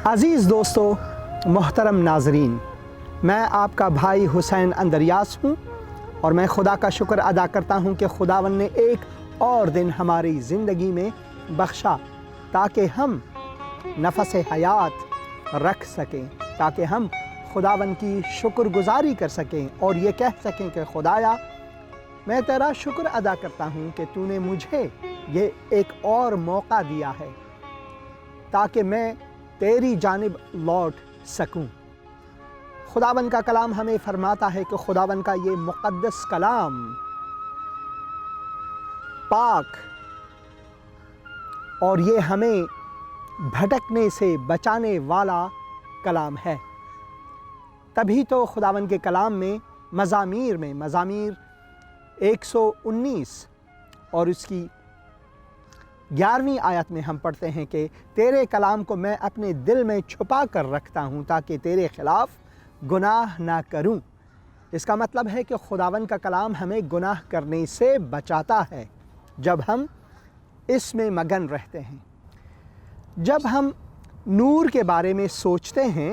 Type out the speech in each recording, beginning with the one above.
عزیز دوستو، محترم ناظرین، میں آپ کا بھائی حسین اندریاس ہوں اور میں خدا کا شکر ادا کرتا ہوں کہ خداوند نے ایک اور دن ہماری زندگی میں بخشا تاکہ ہم نفس حیات رکھ سکیں، تاکہ ہم خداوند کی شکر گزاری کر سکیں اور یہ کہہ سکیں کہ خدایا میں تیرا شکر ادا کرتا ہوں کہ تو نے مجھے یہ ایک اور موقع دیا ہے تاکہ میں تیری جانب لوٹ سکوں۔ خداوند کا کلام ہمیں فرماتا ہے کہ خداوند کا یہ مقدس کلام پاک اور یہ ہمیں بھٹکنے سے بچانے والا کلام ہے۔ تبھی تو خداوند کے کلام میں مزامیر 119 اور اس کی 11ویں آیت میں ہم پڑھتے ہیں کہ تیرے کلام کو میں اپنے دل میں چھپا کر رکھتا ہوں تاکہ تیرے خلاف گناہ نہ کروں۔ اس کا مطلب ہے کہ خداوند کا کلام ہمیں گناہ کرنے سے بچاتا ہے جب ہم اس میں مگن رہتے ہیں۔ جب ہم نور کے بارے میں سوچتے ہیں،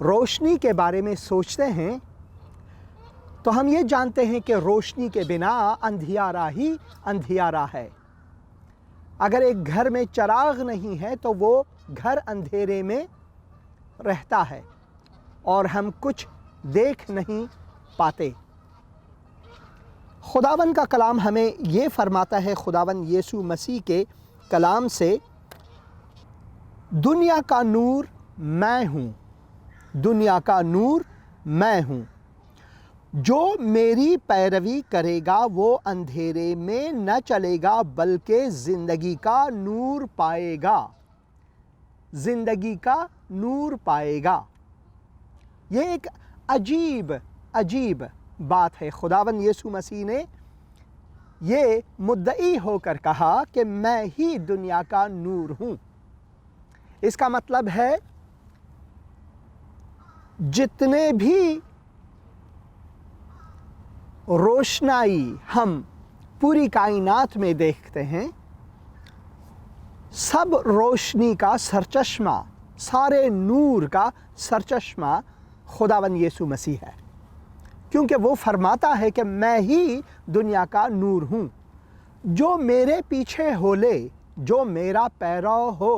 روشنی کے بارے میں سوچتے ہیں، تو ہم یہ جانتے ہیں کہ روشنی کے بنا اندھیارا ہی اندھیارا ہے۔ اگر ایک گھر میں چراغ نہیں ہے تو وہ گھر اندھیرے میں رہتا ہے اور ہم کچھ دیکھ نہیں پاتے۔ خداوند کا کلام ہمیں یہ فرماتا ہے، خداوند یسوع مسیح کے کلام سے، دنیا کا نور میں ہوں، دنیا کا نور میں ہوں، جو میری پیروی کرے گا وہ اندھیرے میں نہ چلے گا بلکہ زندگی کا نور پائے گا، زندگی کا نور پائے گا۔ یہ ایک عجیب بات ہے۔ خداوند یسوع مسیح نے یہ مدعی ہو کر کہا کہ میں ہی دنیا کا نور ہوں۔ اس کا مطلب ہے جتنے بھی روشنائی ہم پوری کائنات میں دیکھتے ہیں، سب روشنی کا سرچشمہ، سارے نور کا سرچشمہ خداوند یسوع مسیح ہے، کیونکہ وہ فرماتا ہے کہ میں ہی دنیا کا نور ہوں۔ جو میرے پیچھے ہو لے، جو میرا پیرو ہو،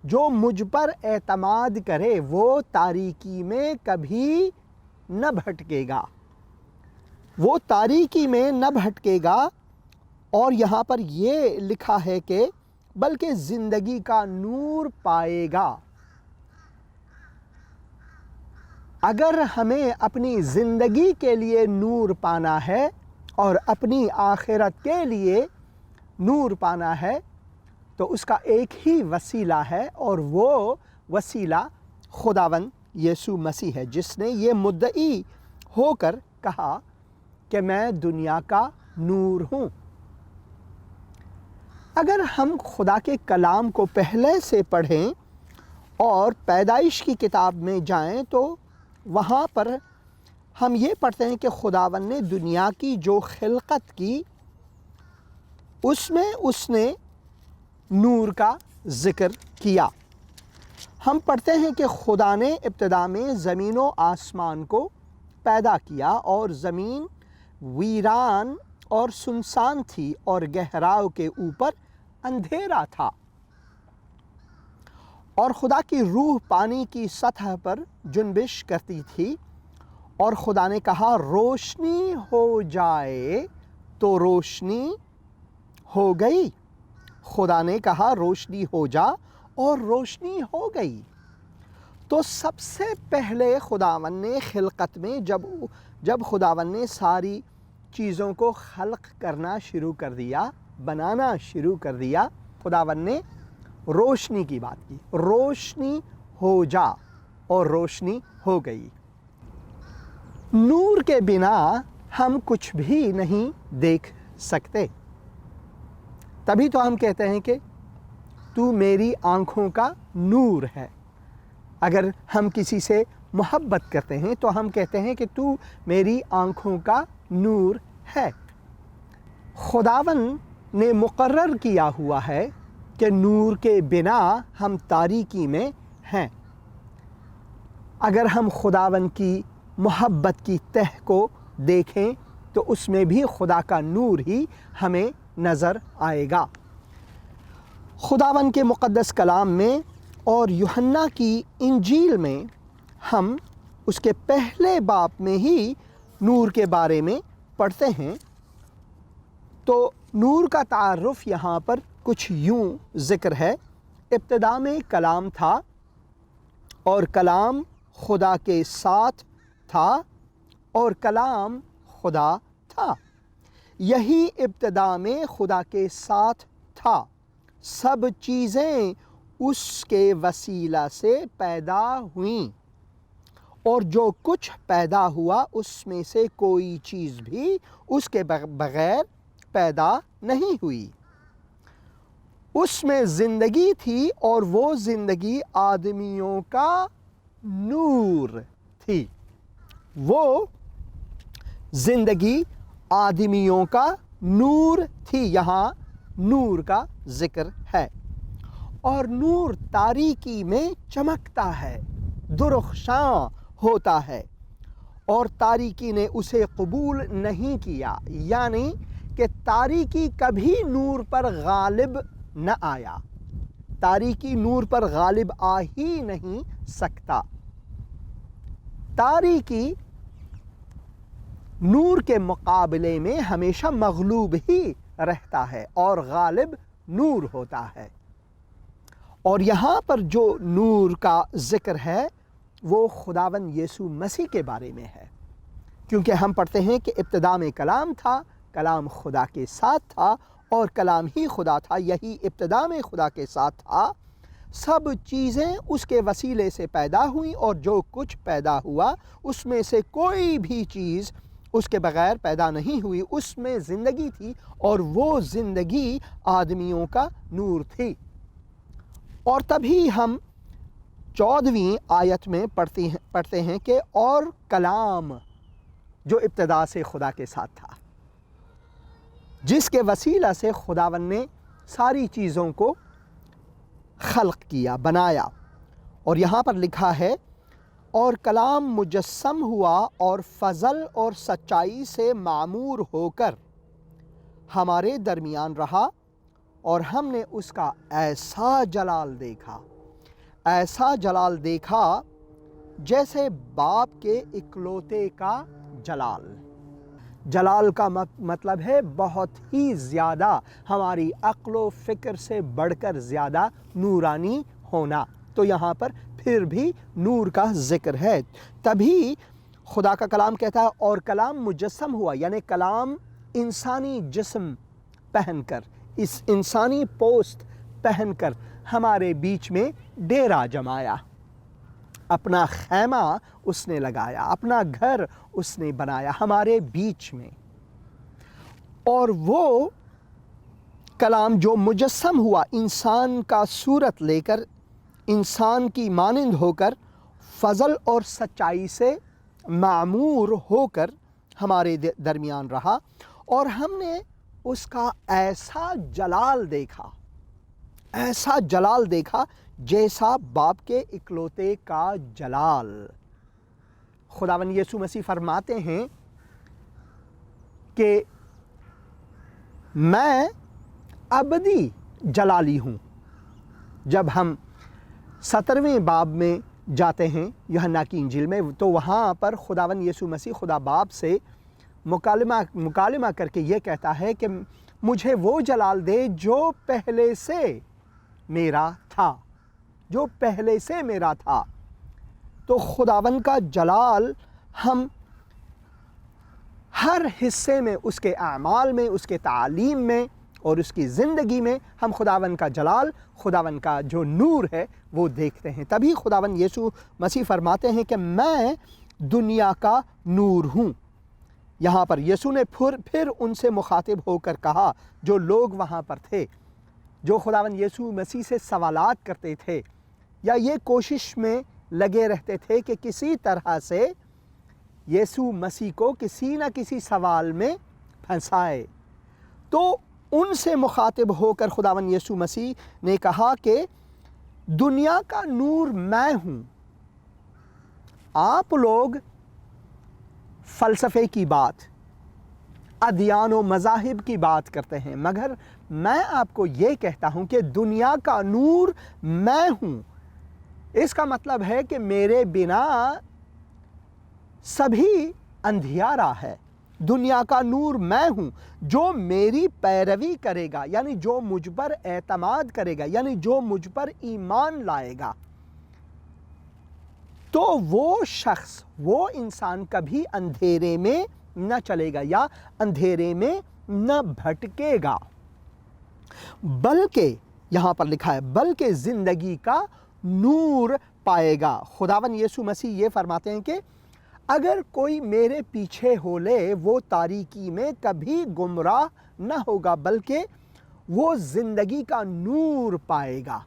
جو مجھ پر اعتماد کرے، وہ تاریکی میں کبھی نہ بھٹکے گا، وہ تاریکی میں نہ بھٹکے گا۔ اور یہاں پر یہ لکھا ہے کہ بلکہ زندگی کا نور پائے گا۔ اگر ہمیں اپنی زندگی کے لیے نور پانا ہے اور اپنی آخرت کے لیے نور پانا ہے تو اس کا ایک ہی وسیلہ ہے، اور وہ وسیلہ خداوند یسوع مسیح ہے، جس نے یہ مدعی ہو کر کہا کہ میں دنیا کا نور ہوں۔ اگر ہم خدا کے کلام کو پہلے سے پڑھیں اور پیدائش کی کتاب میں جائیں تو وہاں پر ہم یہ پڑھتے ہیں کہ خداوند نے دنیا کی جو خلقت کی، اس میں اس نے نور کا ذکر کیا۔ ہم پڑھتے ہیں کہ خدا نے ابتدا میں زمین و آسمان کو پیدا کیا، اور زمین ویران اور سنسان تھی اور گہراؤ کے اوپر اندھیرا تھا، اور خدا کی روح پانی کی سطح پر جنبش کرتی تھی، اور خدا نے کہا روشنی ہو جائے تو روشنی ہو گئی۔ خدا نے کہا روشنی ہو جا اور روشنی ہو گئی۔ تو سب سے پہلے خداوند نے خلقت میں جب خداوند نے ساری چیزوں کو خلق کرنا شروع کر دیا، بنانا شروع کر دیا، خداوند نے روشنی کی بات کی، روشنی ہو جا، اور روشنی ہو گئی۔ نور کے بنا ہم کچھ بھی نہیں دیکھ سکتے، تبھی تو ہم کہتے ہیں کہ تو میری آنکھوں کا نور ہے۔ اگر ہم کسی سے محبت کرتے ہیں تو ہم کہتے ہیں کہ تو میری آنکھوں کا نور ہے۔ خداوند نے مقرر کیا ہوا ہے کہ نور کے بنا ہم تاریکی میں ہیں۔ اگر ہم خداوند کی محبت کی تہ کو دیکھیں تو اس میں بھی خدا کا نور ہی ہمیں نظر آئے گا۔ خداوند کے مقدس کلام میں اور یوحنا کی انجیل میں ہم اس کے پہلے باب میں ہی نور کے بارے میں پڑھتے ہیں۔ تو نور کا تعارف یہاں پر کچھ یوں ذکر ہے: ابتدا میں کلام تھا اور کلام خدا کے ساتھ تھا اور کلام خدا تھا۔ یہی ابتدا میں خدا کے ساتھ تھا۔ سب چیزیں اس کے وسیلہ سے پیدا ہوئیں اور جو کچھ پیدا ہوا اس میں سے کوئی چیز بھی اس کے بغیر پیدا نہیں ہوئی۔ اس میں زندگی تھی اور وہ زندگی آدمیوں کا نور تھی۔ وہ زندگی آدمیوں کا نور تھی۔ یہاں نور کا ذکر ہے۔ اور نور تاریکی میں چمکتا ہے، درخشاں ہوتا ہے، اور تاریکی نے اسے قبول نہیں کیا، یعنی کہ تاریکی کبھی نور پر غالب نہ آیا۔ تاریکی نور پر غالب آ ہی نہیں سکتا۔ تاریکی نور کے مقابلے میں ہمیشہ مغلوب ہی رہتا ہے اور غالب نور ہوتا ہے۔ اور یہاں پر جو نور کا ذکر ہے وہ خداوند یسوع مسیح کے بارے میں ہے، کیونکہ ہم پڑھتے ہیں کہ ابتدا میں کلام تھا، کلام خدا کے ساتھ تھا اور کلام ہی خدا تھا۔ یہی ابتدا میں خدا کے ساتھ تھا۔ سب چیزیں اس کے وسیلے سے پیدا ہوئیں اور جو کچھ پیدا ہوا اس میں سے کوئی بھی چیز اس کے بغیر پیدا نہیں ہوئی۔ اس میں زندگی تھی اور وہ زندگی آدمیوں کا نور تھی۔ اور تبھی ہم 14ویں آیت میں پڑھتے ہیں کہ اور کلام جو ابتدا سے خدا کے ساتھ تھا، جس کے وسیلہ سے خداوند نے ساری چیزوں کو خلق کیا، بنایا۔ اور یہاں پر لکھا ہے اور کلام مجسم ہوا اور فضل اور سچائی سے معمور ہو کر ہمارے درمیان رہا اور ہم نے اس کا ایسا جلال دیکھا، ایسا جلال دیکھا جیسے باپ کے اکلوتے کا جلال۔ جلال کا مطلب ہے بہت ہی زیادہ، ہماری عقل و فکر سے بڑھ کر زیادہ نورانی ہونا۔ تو یہاں پر پھر بھی نور کا ذکر ہے۔ تبھی خدا کا کلام کہتا ہے اور کلام مجسم ہوا، یعنی کلام انسانی جسم پہن کر، اس انسانی پوست پہن کر ہمارے بیچ میں ڈیرا جمایا۔ اپنا خیمہ اس نے لگایا، اپنا گھر اس نے بنایا ہمارے بیچ میں۔ اور وہ کلام جو مجسم ہوا، انسان کا صورت لے کر، انسان کی مانند ہو کر، فضل اور سچائی سے معمور ہو کر ہمارے درمیان رہا اور ہم نے اس کا ایسا جلال دیکھا، ایسا جلال دیکھا جیسا باپ کے اکلوتے کا جلال۔ خداوند یسوع مسیح فرماتے ہیں کہ میں ابدی جلالی ہوں۔ جب ہم 17ویں باب میں جاتے ہیں یوحنا کی انجیل میں تو وہاں پر خداوند یسوع مسیح خدا باپ سے مکالمہ کر کے یہ کہتا ہے کہ مجھے وہ جلال دے جو پہلے سے میرا تھا، جو پہلے سے میرا تھا۔ تو خداوند کا جلال ہم ہر حصے میں، اس کے اعمال میں، اس کے تعلیم میں اور اس کی زندگی میں ہم خداوند کا جلال، خداوند کا جو نور ہے وہ دیکھتے ہیں۔ تبھی خداوند یسوع مسیح فرماتے ہیں کہ میں دنیا کا نور ہوں۔ یہاں پر یسوع نے پھر ان سے مخاطب ہو کر کہا، جو لوگ وہاں پر تھے، جو خداوند یسوع مسیح سے سوالات کرتے تھے یا یہ کوشش میں لگے رہتے تھے کہ کسی طرح سے یسوع مسیح کو کسی نہ کسی سوال میں پھنسائے، تو ان سے مخاطب ہو کر خداوند یسوع مسیح نے کہا کہ دنیا کا نور میں ہوں۔ آپ لوگ فلسفے کی بات، ادیان و مذاہب کی بات کرتے ہیں، مگر میں آپ کو یہ کہتا ہوں کہ دنیا کا نور میں ہوں۔ اس کا مطلب ہے کہ میرے بنا سبھی اندھیارا ہے۔ دنیا کا نور میں ہوں، جو میری پیروی کرے گا، یعنی جو مجھ پر اعتماد کرے گا، یعنی جو مجھ پر ایمان لائے گا، تو وہ شخص، وہ انسان کبھی اندھیرے میں نہ چلے گا یا اندھیرے میں نہ بھٹکے گا، بلکہ یہاں پر لکھا ہے بلکہ زندگی کا نور پائے گا۔ خداوند یسوع مسیح یہ فرماتے ہیں کہ اگر کوئی میرے پیچھے ہو لے وہ تاریکی میں کبھی گمراہ نہ ہوگا، بلکہ وہ زندگی کا نور پائے گا۔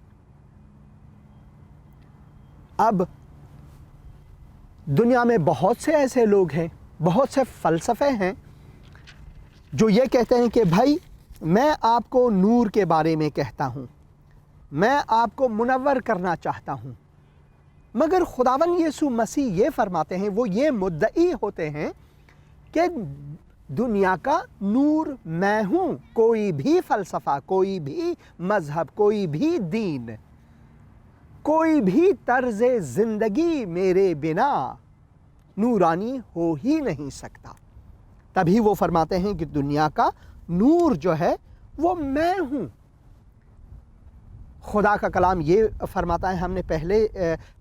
اب دنیا میں بہت سے ایسے لوگ ہیں، بہت سے فلسفے ہیں جو یہ کہتے ہیں کہ بھائی میں آپ کو نور کے بارے میں کہتا ہوں، میں آپ کو منور کرنا چاہتا ہوں، مگر خداوند یسوع مسیح یہ فرماتے ہیں، وہ یہ مدعی ہوتے ہیں کہ دنیا کا نور میں ہوں۔ کوئی بھی فلسفہ، کوئی بھی مذہب، کوئی بھی دین، کوئی بھی طرز زندگی میرے بنا نورانی ہو ہی نہیں سکتا۔ تبھی وہ فرماتے ہیں کہ دنیا کا نور جو ہے وہ میں ہوں۔ خدا کا کلام یہ فرماتا ہے، ہم نے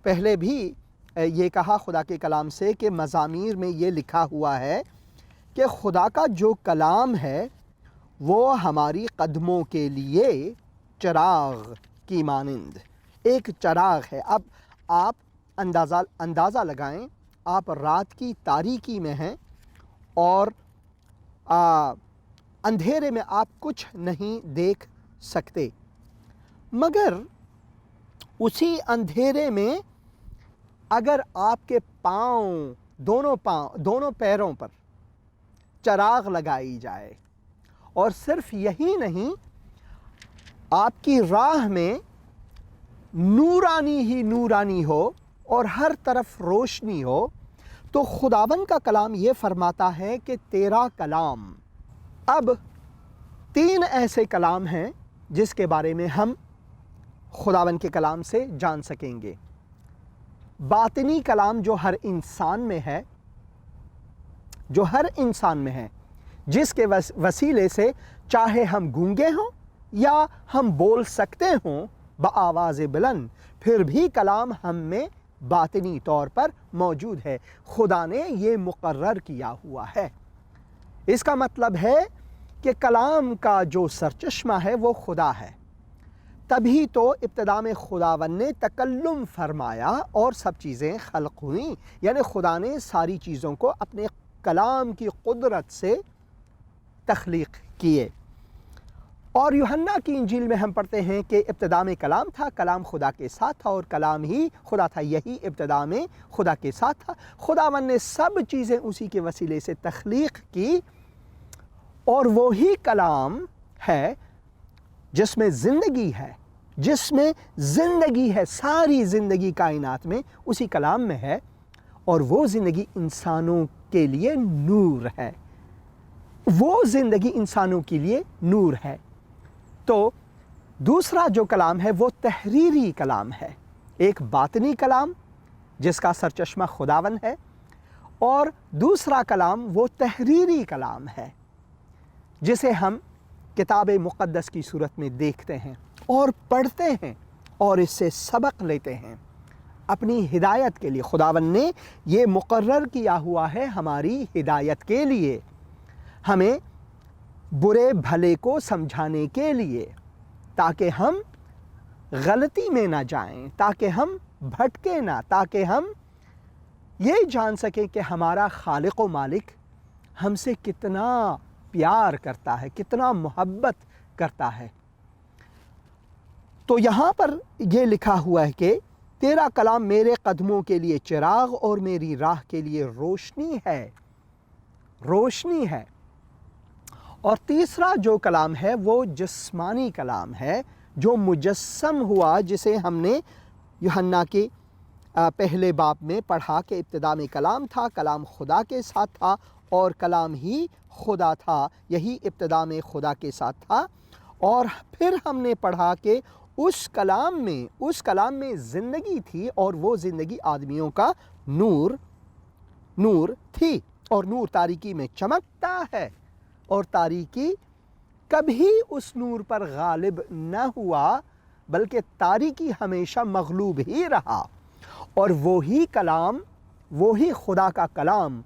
پہلے بھی یہ کہا خدا کے کلام سے کہ مزامیر میں یہ لکھا ہوا ہے کہ خدا کا جو کلام ہے وہ ہماری قدموں کے لیے چراغ کی مانند ایک چراغ ہے۔ اب آپ اندازہ لگائیں، آپ رات کی تاریکی میں ہیں اور اندھیرے میں آپ کچھ نہیں دیکھ سکتے، مگر اسی اندھیرے میں اگر آپ کے دونوں پیروں پر چراغ لگائی جائے، اور صرف یہی نہیں، آپ کی راہ میں نورانی ہی نورانی ہو اور ہر طرف روشنی ہو، تو خداوند کا کلام یہ فرماتا ہے کہ تیرا کلام۔ اب 3 ایسے کلام ہیں جس کے بارے میں ہم خداوند کے کلام سے جان سکیں گے۔ باطنی کلام جو ہر انسان میں ہے، جس کے وسیلے سے چاہے ہم گونگے ہوں یا ہم بول سکتے ہوں بآواز بلند، پھر بھی کلام ہم میں باطنی طور پر موجود ہے۔ خدا نے یہ مقرر کیا ہوا ہے۔ اس کا مطلب ہے کہ کلام کا جو سرچشمہ ہے وہ خدا ہے۔ تبھی تو ابتدا میں خداوند نے تکلم فرمایا اور سب چیزیں خلق ہوئیں، یعنی خدا نے ساری چیزوں کو اپنے کلام کی قدرت سے تخلیق کیے۔ اور یوحنا کی انجیل میں ہم پڑھتے ہیں کہ ابتدا میں کلام تھا، کلام خدا کے ساتھ تھا اور کلام ہی خدا تھا، یہی ابتدا میں خدا کے ساتھ تھا۔ خداوند نے سب چیزیں اسی کے وسیلے سے تخلیق کی، اور وہی کلام ہے جس میں زندگی ہے، ساری زندگی کائنات میں اسی کلام میں ہے، اور وہ زندگی انسانوں کے لیے نور ہے۔ تو دوسرا جو کلام ہے وہ تحریری کلام ہے، ایک باطنی کلام جس کا سرچشمہ خداوند ہے، اور دوسرا کلام وہ تحریری کلام ہے جسے ہم کتاب مقدس کی صورت میں دیکھتے ہیں اور پڑھتے ہیں اور اس سے سبق لیتے ہیں اپنی ہدایت کے لیے۔ خداوند نے یہ مقرر کیا ہوا ہے ہماری ہدایت کے لیے، ہمیں برے بھلے کو سمجھانے کے لیے، تاکہ ہم غلطی میں نہ جائیں، تاکہ ہم بھٹکے نہ، تاکہ ہم یہ جان سکیں کہ ہمارا خالق و مالک ہم سے کتنا پیار کرتا ہے، کتنا محبت کرتا ہے۔ تو یہاں پر یہ لکھا ہوا ہے کہ تیرا کلام میرے قدموں کے لیے چراغ اور میری راہ کے لیے روشنی ہے۔ اور تیسرا جو کلام ہے وہ جسمانی کلام ہے جو مجسم ہوا، جسے ہم نے یوحنا کے پہلے باب میں پڑھا کہ ابتدا میں کلام تھا، کلام خدا کے ساتھ تھا اور کلام ہی خدا تھا، یہی ابتدا میں خدا کے ساتھ تھا۔ اور پھر ہم نے پڑھا کہ اس کلام میں زندگی تھی اور وہ زندگی آدمیوں کا نور تھی، اور نور تاریکی میں چمکتا ہے اور تاریکی کبھی اس نور پر غالب نہ ہوا، بلکہ تاریکی ہمیشہ مغلوب ہی رہا۔ اور وہی کلام، وہی خدا کا کلام،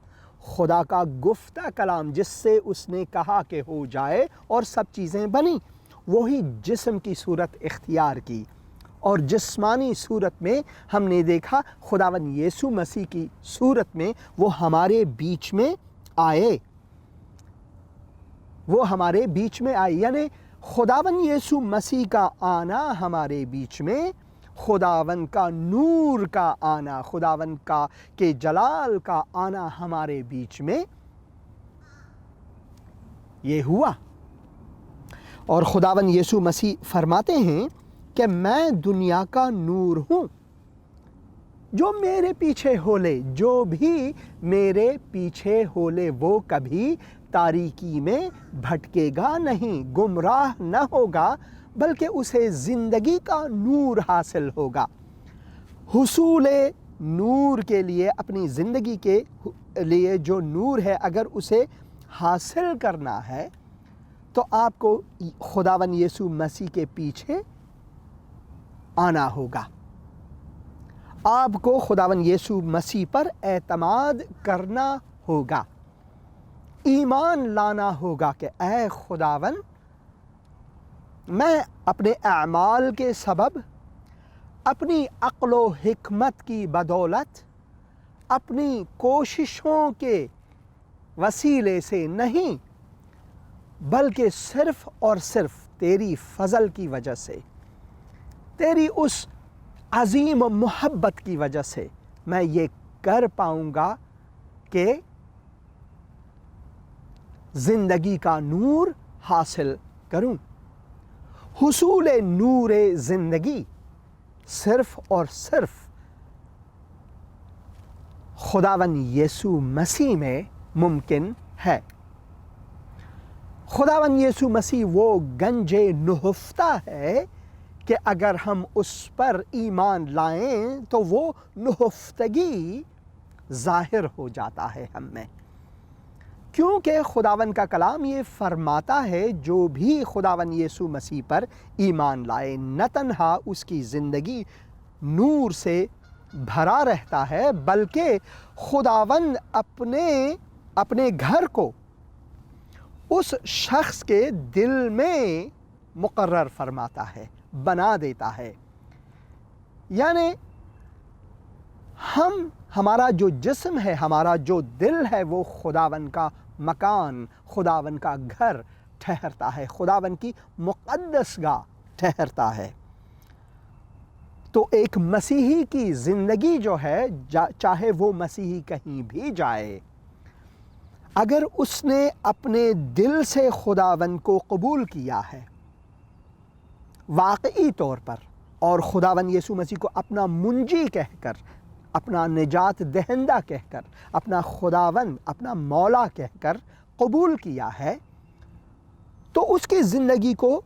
خدا کا گفتہ کلام، جس سے اس نے کہا کہ ہو جائے اور سب چیزیں بنی، وہی جسم کی صورت اختیار کی، اور جسمانی صورت میں ہم نے دیکھا خداوند یسوع مسیح کی صورت میں وہ ہمارے بیچ میں آئے، یعنی خداوند یسوع مسیح کا آنا ہمارے بیچ میں، خداوند کا نور کا آنا، خداوند کا کے جلال کا آنا ہمارے بیچ میں یہ ہوا۔ اور خداوند یسوع مسیح فرماتے ہیں کہ میں دنیا کا نور ہوں، جو میرے پیچھے ہو لے، جو بھی میرے پیچھے ہو لے، وہ کبھی تاریکی میں بھٹکے گا نہیں، گمراہ نہ ہوگا، بلکہ اسے زندگی کا نور حاصل ہوگا۔ حصول نور کے لیے، اپنی زندگی کے لیے جو نور ہے، اگر اسے حاصل کرنا ہے تو آپ کو خداوند یسوع مسیح کے پیچھے آنا ہوگا، آپ کو خداوند یسوع مسیح پر اعتماد کرنا ہوگا، ایمان لانا ہوگا کہ اے خداوند، میں اپنے اعمال کے سبب، اپنی عقل و حکمت کی بدولت، اپنی کوششوں کے وسیلے سے نہیں، بلکہ صرف اور صرف تیری فضل کی وجہ سے، تیری اس عظیم محبت کی وجہ سے میں یہ کر پاؤں گا کہ زندگی کا نور حاصل کروں۔ حصول نور زندگی صرف اور صرف خداوند یسوع مسیح میں ممکن ہے۔ خداوند یسوع مسیح وہ گنج نہفتہ ہے کہ اگر ہم اس پر ایمان لائیں تو وہ نہفتگی ظاہر ہو جاتا ہے ہم میں، کیونکہ خداوند کا کلام یہ فرماتا ہے جو بھی خداوند یسوع مسیح پر ایمان لائے، نہ تنہا اس کی زندگی نور سے بھرا رہتا ہے، بلکہ خداوند اپنے گھر کو اس شخص کے دل میں مقرر فرماتا ہے، بنا دیتا ہے۔ یعنی ہمارا جو جسم ہے، ہمارا جو دل ہے، وہ خداوند کا مکان، خداوند کا گھر ٹھہرتا ہے، خداوند کی مقدس گاہ ٹھہرتا ہے۔ تو ایک مسیحی کی زندگی جو ہے، چاہے وہ مسیحی کہیں بھی جائے، اگر اس نے اپنے دل سے خداوند کو قبول کیا ہے واقعی طور پر، اور خداوند یسوع مسیح کو اپنا منجی کہہ کر، اپنا نجات دہندہ کہہ کر، اپنا خداوند، اپنا مولا کہہ کر قبول کیا ہے، تو اس کی زندگی کو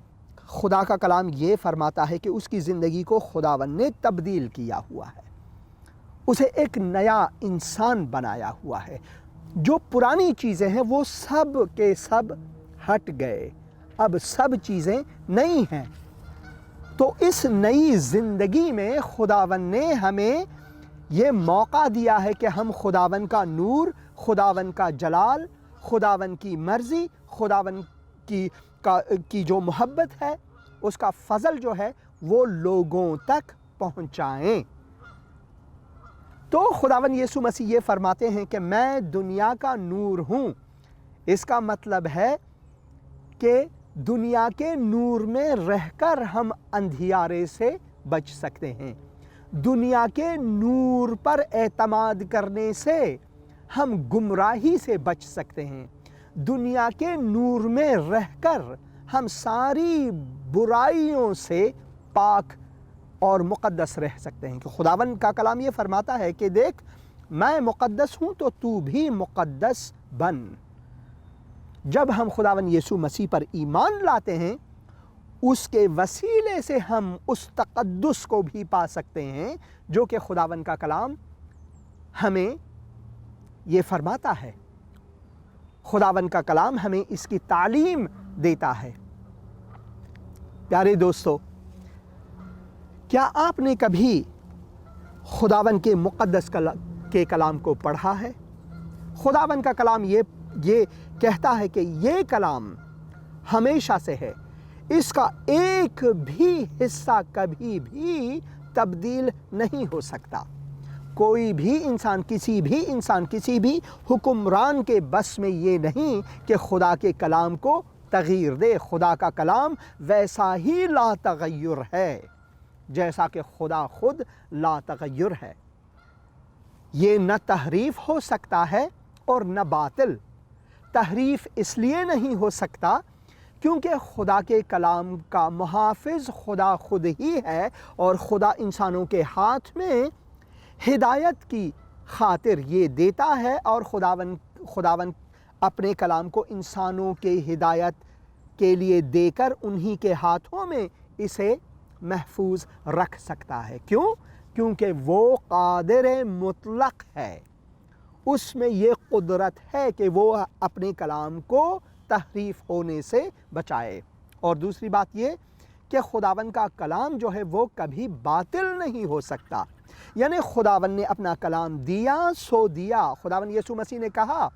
خدا کا کلام یہ فرماتا ہے کہ اس کی زندگی کو خداوند نے تبدیل کیا ہوا ہے، اسے ایک نیا انسان بنایا ہوا ہے۔ جو پرانی چیزیں ہیں وہ سب کے سب ہٹ گئے، اب سب چیزیں نئی ہیں۔ تو اس نئی زندگی میں خداوند نے ہمیں یہ موقع دیا ہے کہ ہم خداوند کا نور، خداوند کا جلال، خداوند کی مرضی، خداوند کی جو محبت ہے، اس کا فضل جو ہے، وہ لوگوں تک پہنچائیں۔ تو خداوند یسوع مسیح یہ فرماتے ہیں کہ میں دنیا کا نور ہوں۔ اس کا مطلب ہے کہ دنیا کے نور میں رہ کر ہم اندھیارے سے بچ سکتے ہیں، دنیا کے نور پر اعتماد کرنے سے ہم گمراہی سے بچ سکتے ہیں، دنیا کے نور میں رہ کر ہم ساری برائیوں سے پاک اور مقدس رہ سکتے ہیں. کہ خداوند کا کلام یہ فرماتا ہے کہ دیکھ میں مقدس ہوں تو تو بھی مقدس بن. جب ہم خداوند یسوع مسیح پر ایمان لاتے ہیں اس کے وسیلے سے ہم اس تقدس کو بھی پا سکتے ہیں جو کہ خداوند کا کلام ہمیں یہ فرماتا ہے. خداوند کا کلام ہمیں اس کی تعلیم دیتا ہے. پیارے دوستو، کیا آپ نے کبھی خداوند کے مقدس کے کلام کو پڑھا ہے؟ خداوند کا کلام یہ کہتا ہے کہ یہ کلام ہمیشہ سے ہے، اس کا ایک بھی حصہ کبھی بھی تبدیل نہیں ہو سکتا. کوئی بھی انسان کسی بھی حکمران کے بس میں یہ نہیں کہ خدا کے کلام کو تغییر دے. خدا کا کلام ویسا ہی لا تغیر ہے جیسا کہ خدا خود لا تغیر ہے. یہ نہ تحریف ہو سکتا ہے اور نہ باطل. تحریف اس لیے نہیں ہو سکتا کیونکہ خدا کے کلام کا محافظ خدا خود ہی ہے، اور خدا انسانوں کے ہاتھ میں ہدایت کی خاطر یہ دیتا ہے، اور خداوند اپنے کلام کو انسانوں کے ہدایت کے لیے دے کر انہی کے ہاتھوں میں اسے محفوظ رکھ سکتا ہے. کیوں؟ کیونکہ وہ قادر مطلق ہے. اس میں یہ قدرت ہے کہ وہ اپنے کلام کو تحریف ہونے سے بچائے. اور دوسری بات یہ کہ خداوند کا کلام جو ہے وہ کبھی باطل نہیں ہو سکتا. یعنی خداوند نے اپنا کلام دیا سو دیا. خداوند یسوع مسیح نے کہا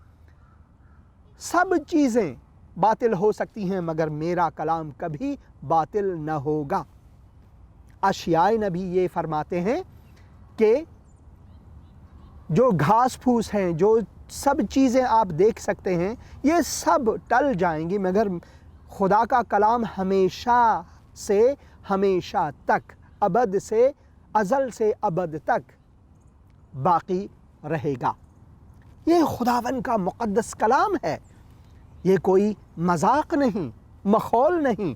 سب چیزیں باطل ہو سکتی ہیں مگر میرا کلام کبھی باطل نہ ہوگا. اشعیاء نبی یہ فرماتے ہیں کہ جو گھاس پھوس ہیں، جو سب چیزیں آپ دیکھ سکتے ہیں، یہ سب ٹل جائیں گی مگر خدا کا کلام ہمیشہ سے ہمیشہ تک، ابد سے ازل سے ابد تک باقی رہے گا. یہ خداوند کا مقدس کلام ہے. یہ کوئی مذاق نہیں، مخول نہیں.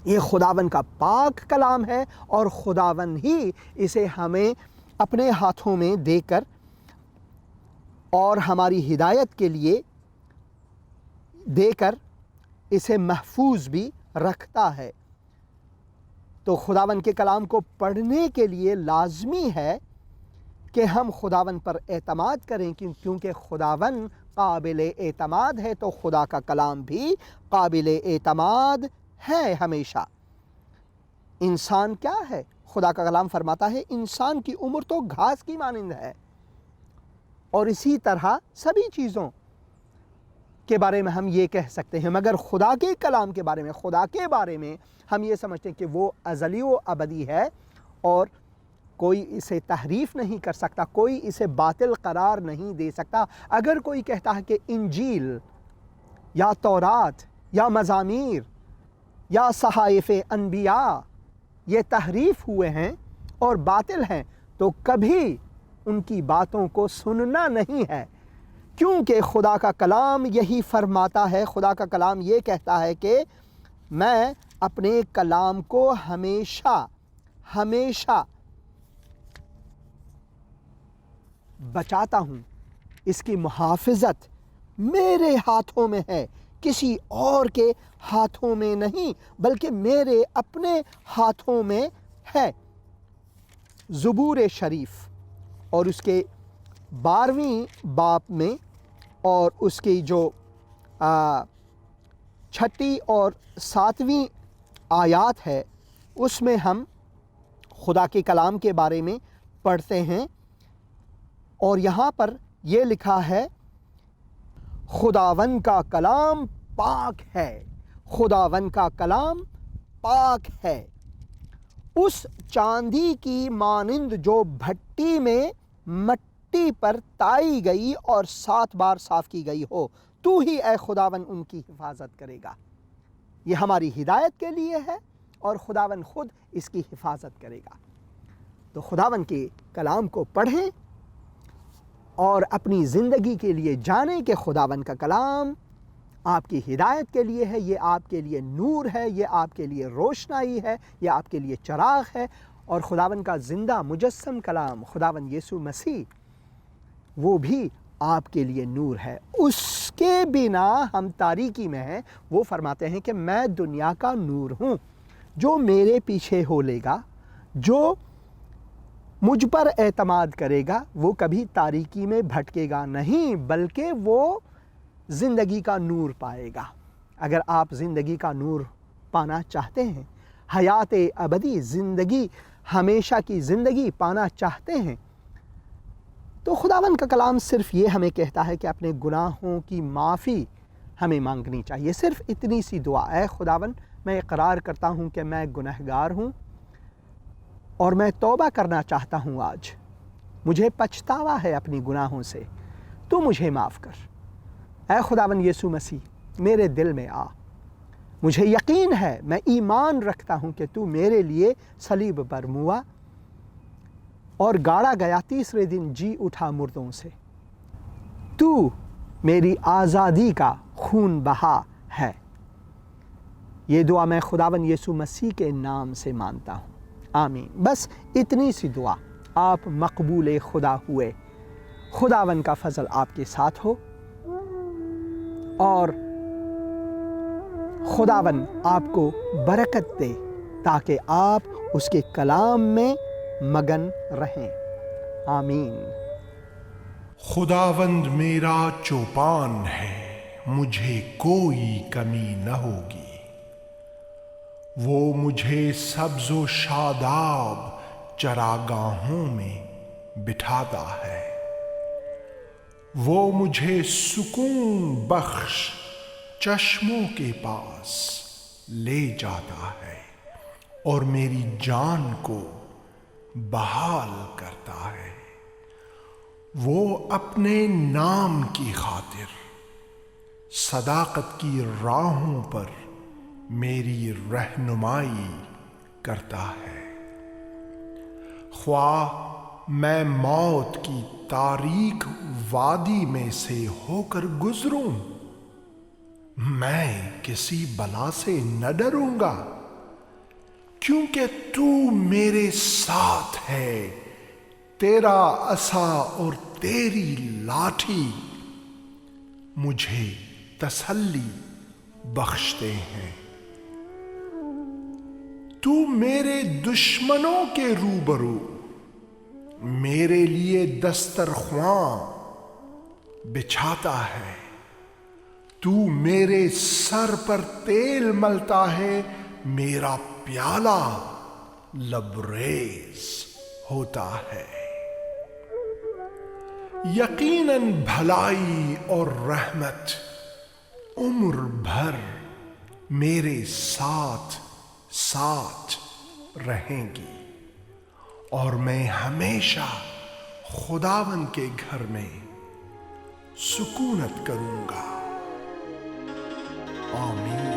یہ خداوند کا پاک کلام ہے، اور خداوند ہی اسے ہمیں اپنے ہاتھوں میں دے کر اور ہماری ہدایت کے لیے دے کر اسے محفوظ بھی رکھتا ہے. تو خداوند کے کلام کو پڑھنے کے لیے لازمی ہے کہ ہم خداوند پر اعتماد کریں، کیونکہ خداوند قابل اعتماد ہے تو خدا کا کلام بھی قابل اعتماد ہے ہمیشہ. انسان کیا ہے؟ خدا کا کلام فرماتا ہے انسان کی عمر تو گھاس کی مانند ہے. اور اسی طرح سبھی چیزوں کے بارے میں ہم یہ کہہ سکتے ہیں، مگر خدا کے کلام کے بارے میں، خدا کے بارے میں ہم یہ سمجھتے ہیں کہ وہ ازلی و ابدی ہے اور کوئی اسے تحریف نہیں کر سکتا، کوئی اسے باطل قرار نہیں دے سکتا. اگر کوئی کہتا ہے کہ انجیل یا تورات یا مزامیر یا صحائف انبیاء یہ تحریف ہوئے ہیں اور باطل ہیں، تو کبھی ان کی باتوں کو سننا نہیں ہے. کیونکہ خدا کا کلام یہی فرماتا ہے، خدا کا کلام یہ کہتا ہے کہ میں اپنے کلام کو ہمیشہ بچاتا ہوں. اس کی محافظت میرے ہاتھوں میں ہے، کسی اور کے ہاتھوں میں نہیں بلکہ میرے اپنے ہاتھوں میں ہے. زبور شریف اور اس کے 12ویں باب میں اور اس کی جو 6 اور 7ویں آیات ہے اس میں ہم خدا کے کلام کے بارے میں پڑھتے ہیں، اور یہاں پر یہ لکھا ہے خداوند کا کلام پاک ہے. خداوند کا کلام پاک ہے. اس چاندی کی مانند جو بھٹی میں مٹی پر تائی گئی اور 7 بار صاف کی گئی ہو، تو ہی اے خداوند ان کی حفاظت کرے گا. یہ ہماری ہدایت کے لیے ہے اور خداوند خود اس کی حفاظت کرے گا. تو خداوند کے کلام کو پڑھیں اور اپنی زندگی کے لیے جانیں کہ خداوند کا کلام آپ کی ہدایت کے لیے ہے، یہ آپ کے لیے نور ہے، یہ آپ کے لیے روشنائی ہے، یہ آپ کے لیے چراغ ہے، اور خداوند کا زندہ مجسم کلام خداوند یسوع مسیح وہ بھی آپ کے لیے نور ہے۔ اس کے بنا ہم تاریکی میں ہیں۔ وہ فرماتے ہیں کہ میں دنیا کا نور ہوں، جو میرے پیچھے ہو لے گا، جو مجھ پر اعتماد کرے گا، وہ کبھی تاریکی میں بھٹکے گا نہیں، بلکہ وہ زندگی کا نور پائے گا۔ اگر آپ زندگی کا نور پانا چاہتے ہیں، حیات ابدی زندگی، ہمیشہ کی زندگی پانا چاہتے ہیں، تو خداوند کا کلام صرف یہ ہمیں کہتا ہے کہ اپنے گناہوں کی معافی ہمیں مانگنی چاہیے۔ صرف اتنی سی دعا، اے خداوند میں اقرار کرتا ہوں کہ میں گنہگار ہوں اور میں توبہ کرنا چاہتا ہوں، آج مجھے پچھتاوا ہے اپنی گناہوں سے، تو مجھے معاف کر۔ اے خداوند یسوع مسیح میرے دل میں آ، مجھے یقین ہے، میں ایمان رکھتا ہوں کہ تو میرے لیے صلیب پر ہوا اور گاڑا گیا، تیسرے دن جی اٹھا مردوں سے۔ تو میری آزادی کا خون بہا ہے۔ یہ دعا میں خداوند یسوع مسیح کے نام سے مانتا ہوں، آمین۔ بس اتنی سی دعا، آپ مقبول خدا ہوئے۔ خداوند کا فضل آپ کے ساتھ ہو، اور خداوند آپ کو برکت دے تاکہ آپ اس کے کلام میں مگن رہیں، آمین۔ خداوند میرا چوپان ہے، مجھے کوئی کمی نہ ہوگی۔ وہ مجھے سبز و شاداب چراگاہوں میں بٹھاتا ہے۔ وہ مجھے سکون بخش چشموں کے پاس لے جاتا ہے اور میری جان کو بحال کرتا ہے۔ وہ اپنے نام کی خاطر صداقت کی راہوں پر میری رہنمائی کرتا ہے۔ خواہ میں موت کی تاریک وادی میں سے ہو کر گزروں، میں کسی بلا سے نہ ڈروں گا، کیونکہ تو میرے ساتھ ہے۔ تیرا عصا اور تیری لاٹھی مجھے تسلی بخشتے ہیں۔ تو میرے دشمنوں کے روبرو میرے لیے دسترخواں بچھاتا ہے۔ تو میرے سر پر تیل ملتا ہے، میرا پیالہ لبریز ہوتا ہے۔ یقیناً بھلائی اور رحمت عمر بھر میرے ساتھ ساتھ رہیں گی، اور میں ہمیشہ خداوند کے گھر میں سکونت کروں گا، آمین۔